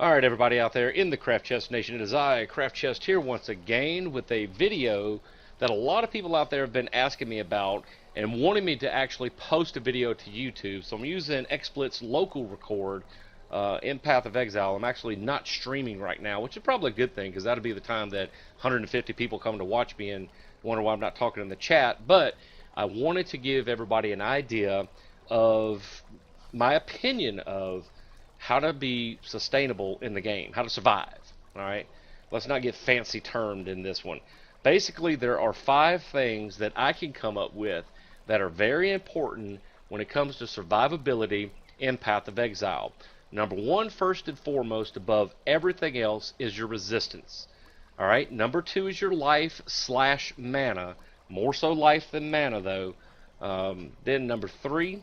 Alright, everybody out there in the Craft Chest Nation, it is I, Craft Chest, here once again with a video that a lot of people out there have been asking me about and wanting me to actually post a video to YouTube. So I'm using XSplit's local record in Path of Exile. I'm actually not streaming right now, which is probably a good thing because that'll be the time that 150 people come to watch me and wonder why I'm not talking in the chat. But I wanted to give everybody an idea of my opinion of how to be sustainable in the game, how to survive. All right, let's not get fancy termed in this one. Basically, there are 5 things that I can come up with that are very important when it comes to survivability in Path of Exile. Number 1, first and foremost, above everything else, is your resistance. All right. Number 2 is your life / mana. More so life than mana, though. Then number 3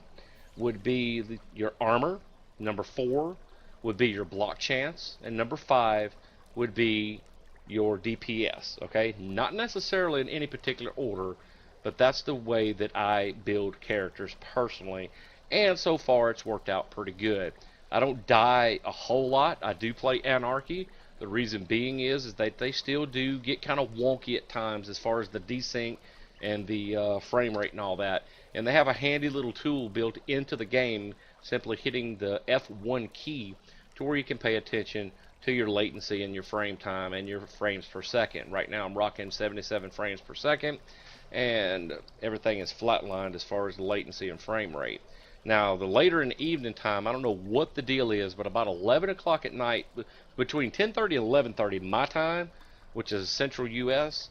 would be your armor. Number 4 would be your block chance, and number 5 would be your DPS. Okay, not necessarily in any particular order, but that's the way that I build characters personally, and so far it's worked out pretty good. I don't die a whole lot. I do play Anarchy. The reason being is that they still do get kind of wonky at times as far as the desync and the frame rate and all that. And they have a handy little tool built into the game, simply hitting the F1 key to where you can pay attention to your latency and your frame time and your frames per second. Right now I'm rocking 77 frames per second, and everything is flatlined as far as the latency and frame rate. Now, the later in the evening time, I don't know what the deal is, but about 11 o'clock at night, between 10:30 and 11:30 my time, which is Central U.S.,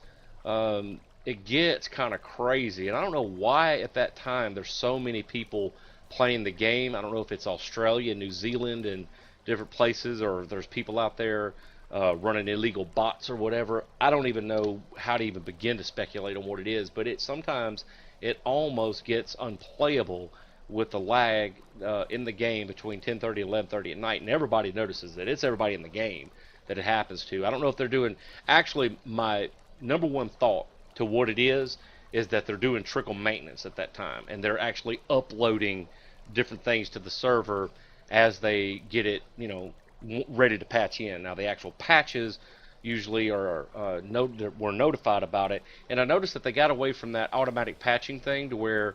it gets kind of crazy. And I don't know why at that time there's so many people playing the game. I don't know if it's Australia, New Zealand, and different places, or there's people out there running illegal bots or whatever. I don't even know how to even begin to speculate on what it is, but sometimes it almost gets unplayable with the lag in the game between 10:30 and 11:30 at night, and everybody notices it. It's everybody in the game that it happens to. I don't know if they're doing, actually my number one thought to what it is that they're doing trickle maintenance at that time, and they're actually uploading different things to the server as they get it, ready to patch in. Now, the actual patches usually are we're notified about it, and I noticed that they got away from that automatic patching thing to where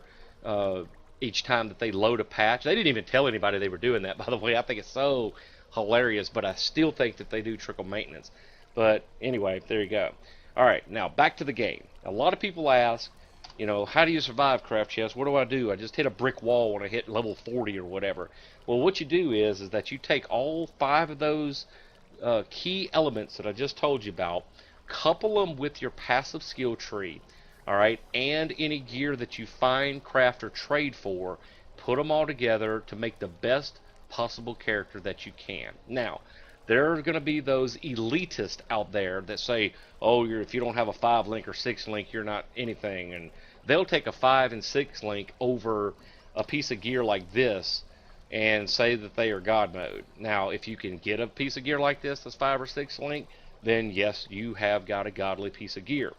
each time that they load a patch, they didn't even tell anybody they were doing that, by the way. I think it's so hilarious, but I still think that they do trickle maintenance. But anyway, there you go. All right, now back to the game. A lot of people ask, how do you survive, Craft Chest? What do? I just hit a brick wall when I hit level 40 or whatever. Well, what you do is that you take all 5 of those key elements that I just told you about, couple them with your passive skill tree, all right, and any gear that you find, craft, or trade for, put them all together to make the best possible character that you can. Now, there are going to be those elitists out there that say, oh, if you don't have a 5 link or 6 link, you're not anything. And they'll take a 5 and 6 link over a piece of gear like this and say that they are God mode. Now, if you can get a piece of gear like this that's 5 or 6 link, then yes, you have got a godly piece of gear.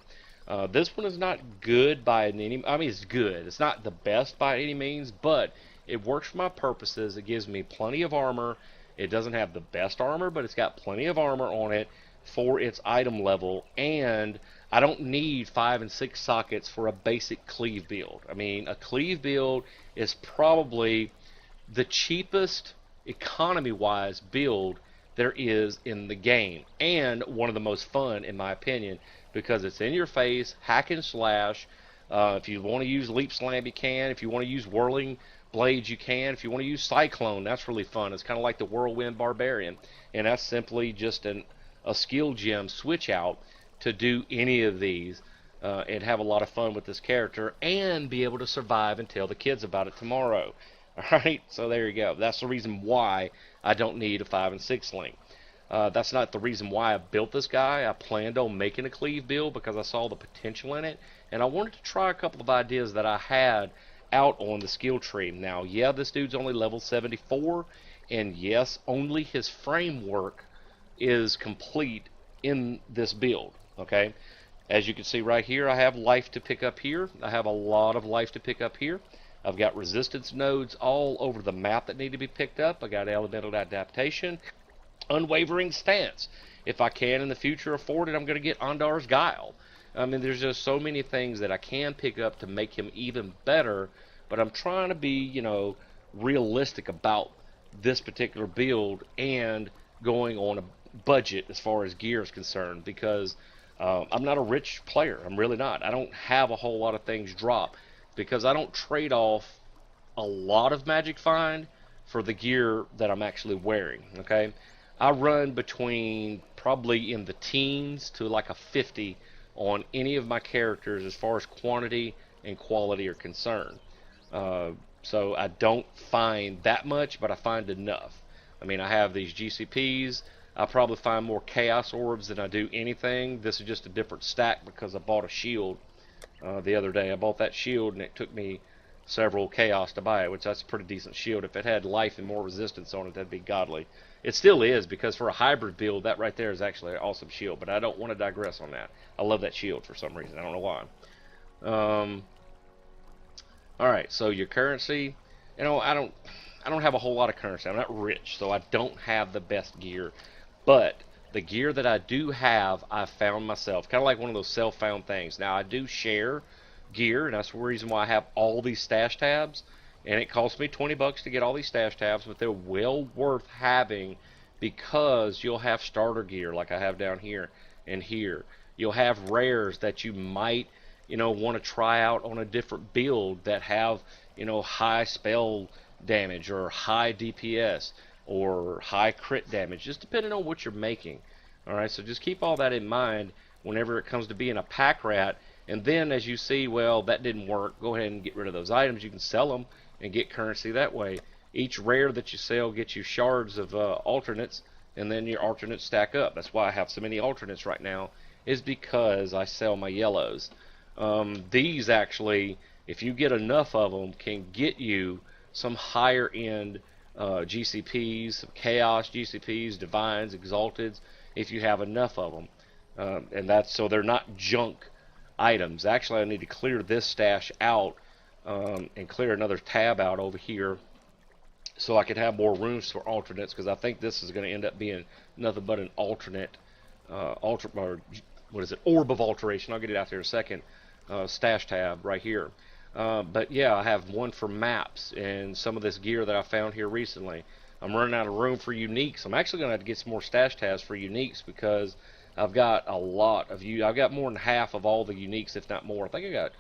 This one is not good by any, I mean, it's good. It's not the best by any means, but it works for my purposes. It gives me plenty of armor. It doesn't have the best armor, but it's got plenty of armor on it for its item level, and I don't need 5 and 6 sockets for a basic cleave build. I mean, a cleave build is probably the cheapest economy-wise build there is in the game, and one of the most fun, in my opinion, because it's in your face, hack and slash. If you want to use leap slam, you can. If you want to use whirling blades, you can. If you want to use cyclone, that's really fun. It's kind of like the whirlwind barbarian, and that's simply just a skill gem switch out to do any of these and have a lot of fun with this character and be able to survive and tell the kids about it tomorrow. All right, so there you go. That's the reason why I don't need a 5 and 6 link. That's not the reason why I built this guy. I planned on making a cleave build because I saw the potential in it, and I wanted to try a couple of ideas that I had out on the skill tree. Now, yeah, this dude's only level 74, and yes, only his framework is complete in this build. Okay, as you can see right here, I have life to pick up here. I have a lot of life to pick up here. I've got resistance nodes all over the map that need to be picked up. I got elemental adaptation. unwavering stance. If I can in the future afford it, I'm going to get Ondar's Guile. I mean, there's just so many things that I can pick up to make him even better, but I'm trying to be, realistic about this particular build and going on a budget as far as gear is concerned because I'm not a rich player. I'm really not. I don't have a whole lot of things drop because I don't trade off a lot of Magic Find for the gear that I'm actually wearing. Okay, I run between probably in the teens to like a 50 on any of my characters as far as quantity and quality are concerned. Uh, so I don't find that much, but I find enough. I mean, I have these GCPs. I probably find more Chaos Orbs than I do anything. This is just a different stack because I bought a shield the other day. I bought that shield and it took me several Chaos to buy it, which that's a pretty decent shield. If it had life and more resistance on it, that'd be godly. It still is, because for a hybrid build, that right there is actually an awesome shield, but I don't want to digress on that. I love that shield for some reason. I don't know why. Alright, so your currency, I don't have a whole lot of currency. I'm not rich, so I don't have the best gear. But the gear that I do have, I found myself. Kind of like one of those self-found things. Now, I do share gear, and that's the reason why I have all these stash tabs. And it costs me 20 bucks to get all these stash tabs, but they're well worth having because you'll have starter gear like I have down here and here. You'll have rares that you might, want to try out on a different build that have, high spell damage or high DPS or high crit damage, just depending on what you're making. Alright, so just keep all that in mind whenever it comes to being a pack rat. And then as you see, well, that didn't work, go ahead and get rid of those items. You can sell them and get currency that way. Each rare that you sell gets you shards of alternates, and then your alternates stack up. That's why I have so many alternates right now, is because I sell my yellows. These actually, if you get enough of them, can get you some higher end GCPs, some Chaos GCPs, Divines, Exalteds, if you have enough of them. And that's so they're not junk items. Actually, I need to clear this stash out and clear another tab out over here so I can have more rooms for alternates, because I think this is going to end up being nothing but an alternate orb of alteration. I'll get it out there in a second. Stash tab right here. But yeah, I have one for maps and some of this gear that I found here recently. I'm running out of room for uniques. I'm actually going to have to get some more stash tabs for uniques because I've got a lot of I've got more than half of all the uniques, if not more. I think I got,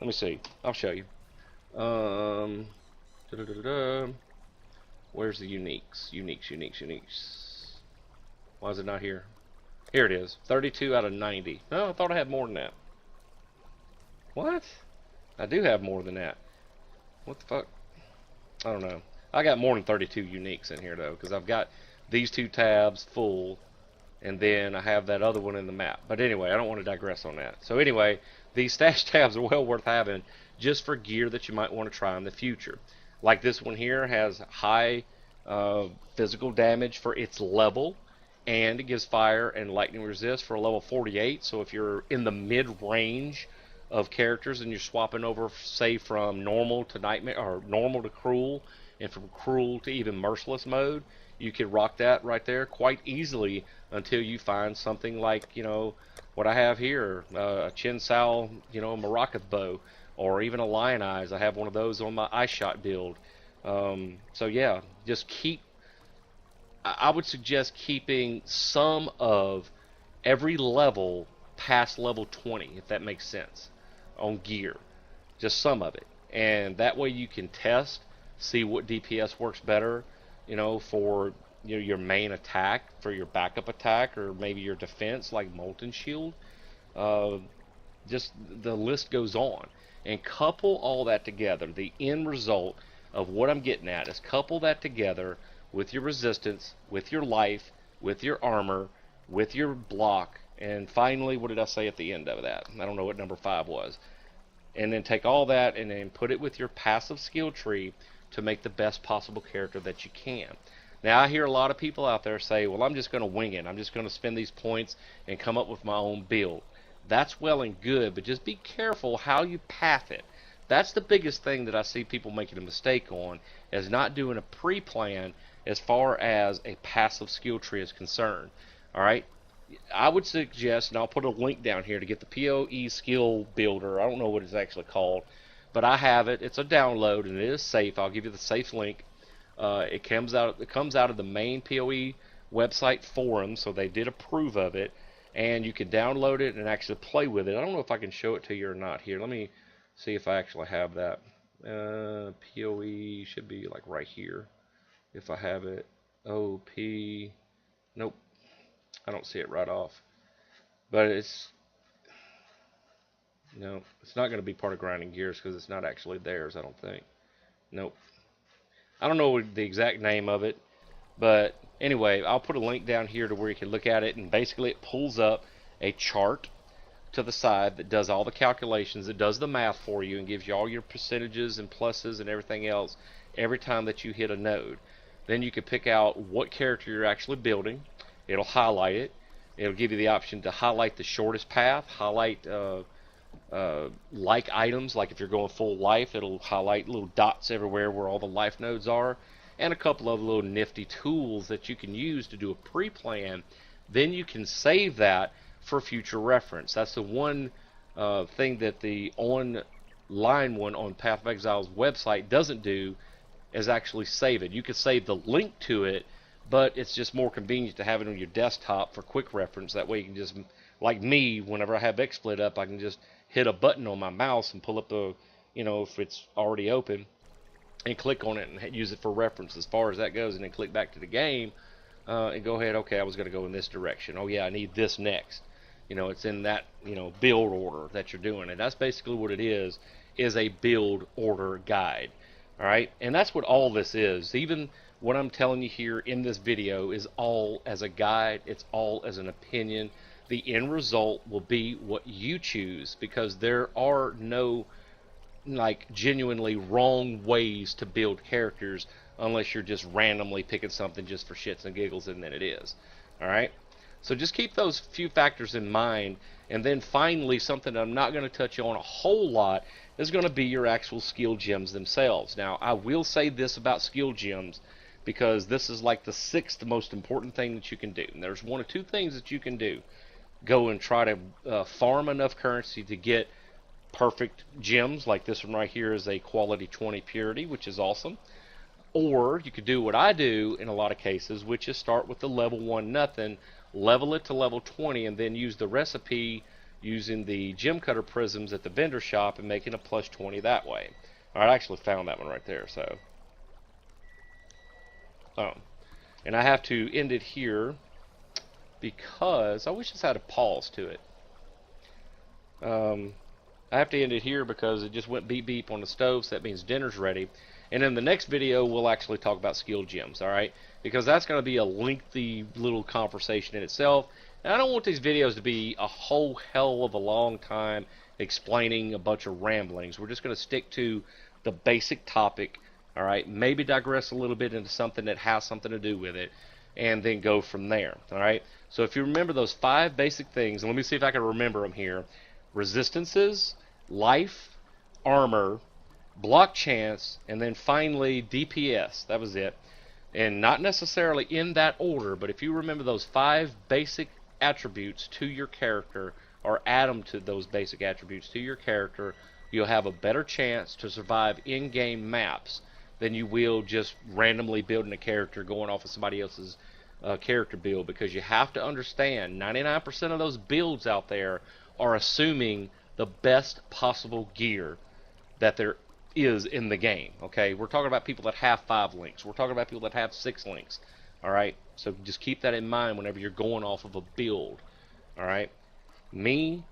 let me see, I'll show you. Where's the uniques? Uniques. Why is it not here? Here it is. 32 out of 90. No, I thought I had more than that. What? I do have more than that. What the fuck? I don't know. I got more than 32 uniques in here though, because I've got these two tabs full, and then I have that other one in the map. But anyway, I don't want to digress on that. So anyway, these stash tabs are well worth having just for gear that you might want to try in the future. Like this one here has high physical damage for its level, and it gives fire and lightning resist for a level 48. So if you're in the mid-range of characters and you're swapping over, say, from normal to nightmare, or normal to cruel, and from cruel to even merciless mode, you could rock that right there quite easily until you find something like, what I have here, a Chin Sao, Maracas bow, or even a Lion Eyes. I have one of those on my Ice Shot build. So yeah, just I would suggest keeping some of every level past level 20, if that makes sense, on gear. Just some of it. And that way you can test, see what DPS works better, for your main attack, for your backup attack, or maybe your defense, like Molten Shield. Just the list goes on. And couple all that together. The end result of what I'm getting at is couple that together with your resistance, with your life, with your armor, with your block, and finally, what did I say at the end of that? I don't know what number 5 was. And then take all that and then put it with your passive skill tree to make the best possible character that you can. Now, I hear a lot of people out there say, well, I'm just going to wing it. I'm just going to spend these points and come up with my own build. That's well and good, but just be careful how you path it. That's the biggest thing that I see people making a mistake on, is not doing a pre-plan as far as a passive skill tree is concerned. All right, I would suggest, and I'll put a link down here to get the PoE skill builder. I don't know what it's actually called, but I have it. It's a download and it is safe. I'll give you the safe link. It comes out of the main PoE website forum, so they did approve of it, and you can download it and actually play with it. I don't know if I can show it to you or not here. Let me see if I actually have that. PoE should be like right here if I have it. OP, nope, I don't see it right off, but it's not going to be part of Grinding Gears because it's not actually theirs, I don't think. Nope, I don't know the exact name of it, but anyway, I'll put a link down here to where you can look at it, and basically it pulls up a chart to the side that does all the calculations. It does the math for you and gives you all your percentages and pluses and everything else every time that you hit a node. Then you can pick out what character you're actually building. It'll highlight it. It'll give you the option to highlight the shortest path, highlight like items, like if you're going full life, it'll highlight little dots everywhere where all the life nodes are, and a couple of little nifty tools that you can use to do a pre-plan. Then you can save that for future reference. That's the one thing that the online one on Path of Exile's website doesn't do, is actually save it. You could save the link to it, but it's just more convenient to have it on your desktop for quick reference. That way you can just, like me, whenever I have XSplit up, I can just hit a button on my mouse and pull up the, if it's already open, and click on it and use it for reference as far as that goes, and then click back to the game and go ahead, okay, I was going to go in this direction. Oh yeah, I need this next. It's in that, build order that you're doing. And that's basically what it is a build order guide. All right, and that's what all this is. Even what I'm telling you here in this video is all as a guide. It's all as an opinion. The end result will be what you choose, because there are no genuinely wrong ways to build characters unless you're just randomly picking something just for shits and giggles, and then it is. All right, so just keep those few factors in mind. And then finally, something I'm not going to touch on a whole lot is going to be your actual skill gems themselves. Now, I will say this about skill gems, because this is like the 6th most important thing that you can do. And there's one or two things that you can do. Go and try to farm enough currency to get perfect gems, like this one right here is a quality 20 purity, which is awesome. Or you could do what I do in a lot of cases, which is start with the level 1 nothing, level it to level 20, and then use the recipe using the gem cutter prisms at the vendor shop and making a plus 20 that way. Alright, I actually found that one right there, so. And I have to end it here because I wish this had a pause to it. I have to end it here because it just went beep beep on the stove, so that means dinner's ready. And in the next video, we'll actually talk about skill gems, alright? Because that's going to be a lengthy little conversation in itself. And I don't want these videos to be a whole hell of a long time explaining a bunch of ramblings. We're just going to stick to the basic topic, alright? Maybe digress a little bit into something that has something to do with it, and then go from there, alright? So if you remember those 5 basic things, and let me see if I can remember them here. Resistances, life, armor, block chance, and then finally DPS. That was it. And not necessarily in that order, but if you remember those 5 basic attributes to your character, or add them to those basic attributes to your character, you'll have a better chance to survive in-game maps than you will just randomly building a character going off of somebody else's character build. Because you have to understand, 99% of those builds out there are assuming the best possible gear that there is in the game. Okay, we're talking about people that have 5 links. We're talking about people that have 6 links. Alright, so just keep that in mind whenever you're going off of a build. Alright, me,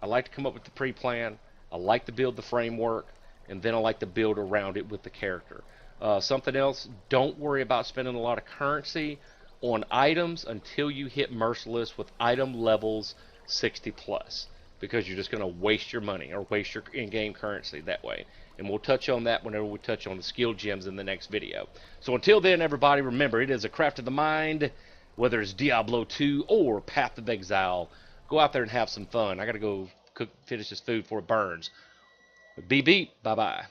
I like to come up with the pre-plan. I like to build the framework, and then I like to build around it with the character. Something else, don't worry about spending a lot of currency on items until you hit Merciless with item levels 60 plus, because you're just going to waste your money or waste your in-game currency that way. And we'll touch on that whenever we touch on the skill gems in the next video. So until then, everybody, remember, it is a craft of the mind, whether it's Diablo 2 or Path of Exile. Go out there and have some fun. I got to go finish this food before it burns. Beep beep. Bye-bye.